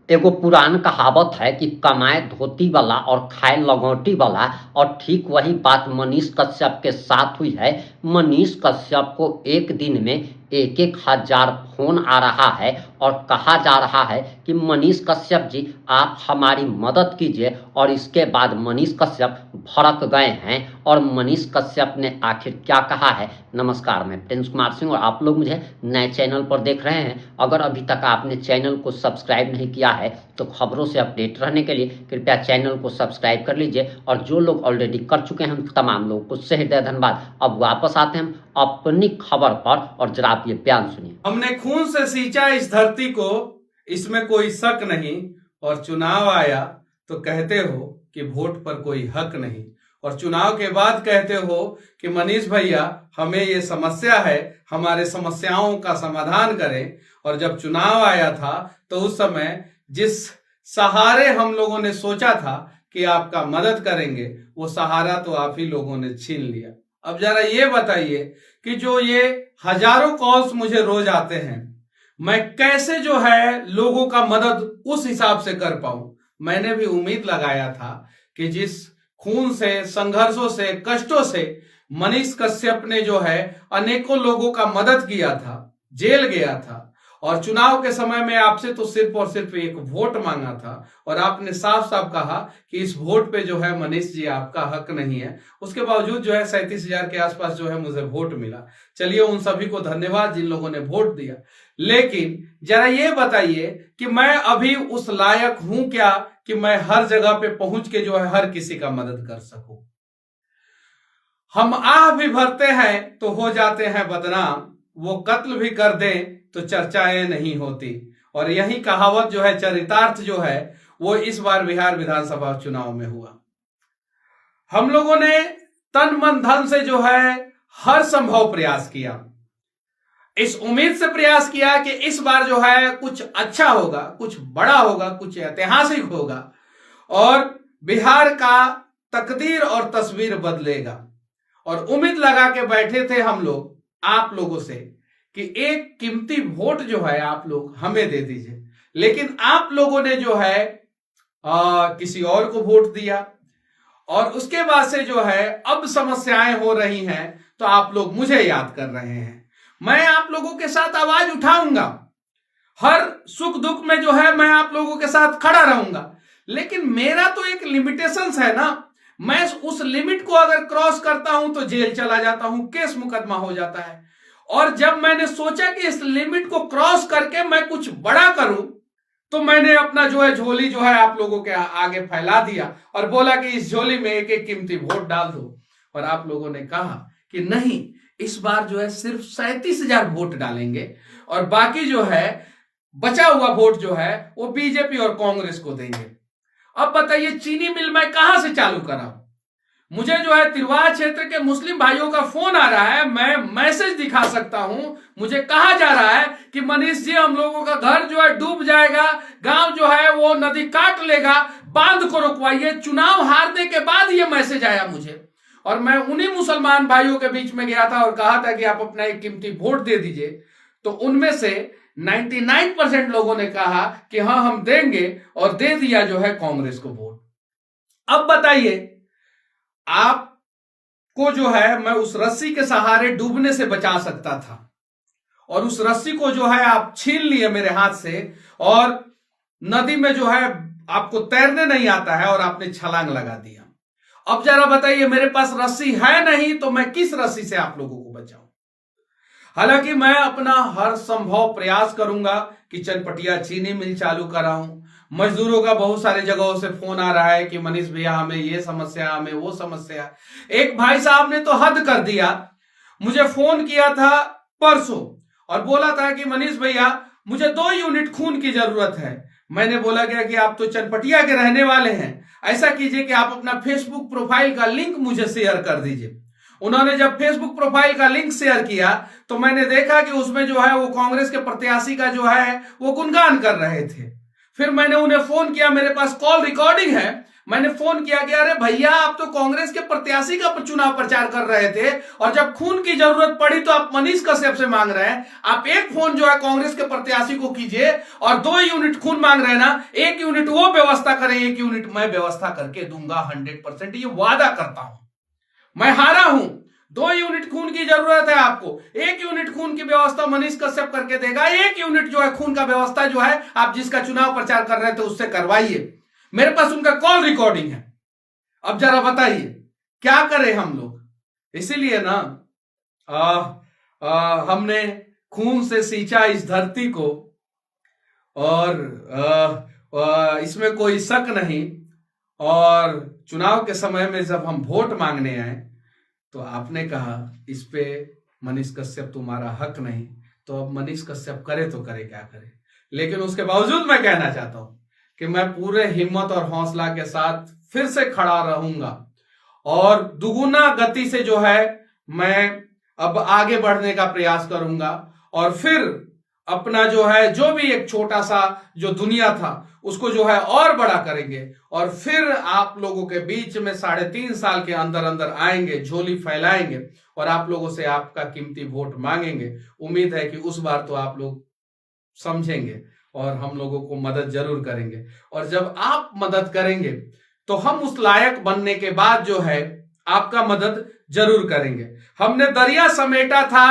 एगो पुरान कहावत है कि कमाए धोती वाला और खाए लंगोटी वाला। और ठीक वही बात मनीष कश्यप के साथ हुई है। मनीष कश्यप को एक दिन में 1,000 फोन आ रहा है और कहा जा रहा है कि मनीष कश्यप जी आप हमारी मदद कीजिए। और इसके बाद मनीष कश्यप भड़क गए हैं। और मनीष कश्यप ने आखिर क्या कहा है। नमस्कार, मैं प्रिंस कुमार सिंह और आप लोग मुझे नए चैनल पर देख रहे हैं। अगर अभी तक आपने चैनल को सब्सक्राइब नहीं किया है तो खबरों से अपडेट रहने के लिए कृपया चैनल को सब्सक्राइब कर लीजिए। और जो लोग ऑलरेडी कर चुके हैं हम तमाम लोगों को सहृदय धन्यवाद। अब वापस आते हैं हम अपनी खबर पर और जरा आप ये बयान सुनिए। हमने खून से सींचा इस धरती को, इसमें कोई शक नहीं। और चुनाव आया तो कहते हो कि वोट पर कोई हक नहीं। और चुनाव के बाद कहते हो कि मनीष भैया हमें ये समस्या है, हमारे समस्याओं का समाधान करें। और जब चुनाव आया था तो उस समय जिस सहारे हम लोगों ने सोचा था कि आपका मदद करेंगे, वो सहारा तो आप ही लोगों ने छीन लिया। अब जरा ये बताइए कि जो ये हजारों कॉल्स मुझे रोज आते हैं, मैं कैसे जो है लोगों का मदद उस हिसाब से कर पाऊं। मैंने भी उम्मीद लगाया था कि जिस खून से, संघर्षों से, कष्टों से मनीष कश्यप ने जो है अनेकों लोगों का मदद किया था, जेल गया था और चुनाव के समय में आपसे तो सिर्फ और सिर्फ एक वोट मांगा था। और आपने साफ साफ कहा कि इस वोट पे जो है मनीष जी आपका हक नहीं है। उसके बावजूद जो है 37,000 के आसपास जो है मुझे वोट मिला। चलिए उन सभी को धन्यवाद जिन लोगों ने वोट दिया। लेकिन जरा ये बताइए कि मैं अभी उस लायक हूं क्या कि मैं हर जगह पे पहुंच के जो है हर किसी का मदद कर सकूं। हम आह भी भरते हैं तो हो जाते हैं बदनाम, वो कत्ल भी कर दें तो चर्चाएं नहीं होती। और यही कहावत जो है चरितार्थ जो है वो इस बार बिहार विधानसभा चुनाव में हुआ। हम लोगों ने तन मन धन से जो है हर संभव प्रयास किया, इस उम्मीद से प्रयास किया कि इस बार जो है कुछ अच्छा होगा, कुछ बड़ा होगा, कुछ ऐतिहासिक होगा और बिहार का तकदीर और तस्वीर बदलेगा। और उम्मीद लगा के बैठे थे हम लोग आप लोगों से कि एक कीमती वोट जो है आप लोग हमें दे दीजिए। लेकिन आप लोगों ने जो है किसी और को वोट दिया। और उसके बाद से जो है अब समस्याएं हो रही हैं तो आप लोग मुझे याद कर रहे हैं। मैं आप लोगों के साथ आवाज उठाऊंगा, हर सुख दुख में जो है मैं आप लोगों के साथ खड़ा रहूंगा। लेकिन मेरा तो एक लिमिटेशंस है ना, मैं उस लिमिट को अगर क्रॉस करता हूं तो जेल चला जाता हूं, केस मुकदमा हो जाता है। और जब मैंने सोचा कि इस लिमिट को क्रॉस करके मैं कुछ बड़ा करूं तो मैंने अपना जो है झोली जो है आप लोगों के आगे फैला दिया और बोला कि इस झोली में एक एक कीमती वोट डाल दो। और आप लोगों ने कहा कि नहीं, इस बार जो है सिर्फ 37,000 वोट डालेंगे और बाकी जो है बचा हुआ वोट जो है वो बीजेपी और कांग्रेस को देंगे। अब बताइए चीनी मिल मैं कहां से चालू कराऊं। मुझे जो है तिरवा क्षेत्र के मुस्लिम भाइयों का फोन आ रहा है, मैं मैसेज दिखा सकता हूं। मुझे कहा जा रहा है कि मनीष जी हम लोगों का घर जो है डूब जाएगा, गांव जो है वो नदी काट लेगा, बांध को रुकवाइए। चुनाव हारने के बाद ये मैसेज आया मुझे और मैं उन्हीं मुसलमान भाइयों के बीच में गया था और कहा था कि आप अपना एक कीमती वोट दे दीजिए। तो उनमें से 99% लोगों ने कहा कि हाँ हम देंगे और दे दिया जो है कांग्रेस को वोट। अब बताइए आपको जो है मैं उस रस्सी के सहारे डूबने से बचा सकता था और उस रस्सी को जो है आप छीन लिए मेरे हाथ से और नदी में जो है आपको तैरने नहीं आता है और आपने छलांग लगा दिया। अब जरा बताइए मेरे पास रस्सी है नहीं तो मैं किस रस्सी से आप लोगों को बचाऊं। हालांकि मैं अपना हर संभव प्रयास करूंगा कि चनपटिया चीनी मिल चालू कराऊं। मजदूरों का बहुत सारे जगहों से फोन आ रहा है कि मनीष भैया हमें ये समस्या, हमें वो समस्या। एक भाई साहब ने तो हद कर दिया, मुझे फोन किया था परसों और बोला था कि मनीष भैया मुझे 2 यूनिट खून की जरूरत है। मैंने बोला गया कि आप तो चनपटिया के रहने वाले हैं, ऐसा कीजिए कि आप अपना फेसबुक प्रोफाइल का लिंक मुझे शेयर कर दीजिए। उन्होंने जब फेसबुक प्रोफाइल का लिंक शेयर किया तो मैंने देखा कि उसमें जो है वो कांग्रेस के प्रत्याशी का जो है वो गुणगान कर रहे थे। फिर मैंने उन्हें फोन किया, मेरे पास कॉल रिकॉर्डिंग है। मैंने फोन किया कि अरे भैया आप तो कांग्रेस के प्रत्याशी का चुनाव प्रचार कर रहे थे और जब खून की जरूरत पड़ी तो आप मनीष कश्यप से मांग रहे हैं। आप एक फोन जो है कांग्रेस के प्रत्याशी को कीजिए और 2 यूनिट खून मांग रहे हैं ना, 1 यूनिट वो व्यवस्था करें, 1 यूनिट मैं व्यवस्था करके दूंगा 100%, ये वादा करता हूं। मैं हारा हूं, 2 यूनिट खून की जरूरत है आपको, 1 यूनिट खून की व्यवस्था मनीष कश्यप करके देगा। 1 यूनिट जो है खून का व्यवस्था जो है आप जिसका चुनाव प्रचार कर रहे थे उससे करवाइए। मेरे पास उनका कॉल रिकॉर्डिंग है। अब जरा बताइए क्या करें हम लोग। इसीलिए ना हमने खून से सींचा इस धरती को और इसमें कोई शक नहीं। और चुनाव के समय में जब हम वोट मांगने आए तो आपने कहा इस पे मनीष कश्यप तुम्हारा हक नहीं, तो अब मनीष कश्यप करे तो करे क्या करे। लेकिन उसके बावजूद मैं कहना चाहता हूं कि मैं पूरे हिम्मत और हौसला के साथ फिर से खड़ा रहूंगा और दुगुना गति से जो है मैं अब आगे बढ़ने का प्रयास करूंगा और फिर अपना जो है जो भी एक छोटा सा जो दुनिया था उसको जो है और बड़ा करेंगे और फिर आप लोगों के बीच में 3.5 साल के अंदर अंदर आएंगे, झोली फैलाएंगे और आप लोगों से आपका कीमती वोट मांगेंगे। उम्मीद है कि उस बार तो आप लोग समझेंगे और हम लोगों को मदद जरूर करेंगे। और जब आप मदद करेंगे तो हम उस लायक बनने के बाद जो है आपका मदद जरूर करेंगे। हमने दरिया समेटा था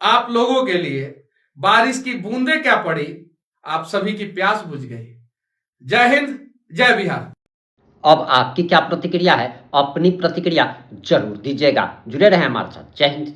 आप लोगों के लिए, बारिश की बूंदें क्या पड़ी, आप सभी की प्यास बुझ गई। जय हिंद, जय बिहार। अब आपकी क्या प्रतिक्रिया है? अपनी प्रतिक्रिया जरूर दीजिएगा। जुड़े रहें हमारे साथ। जय हिंद।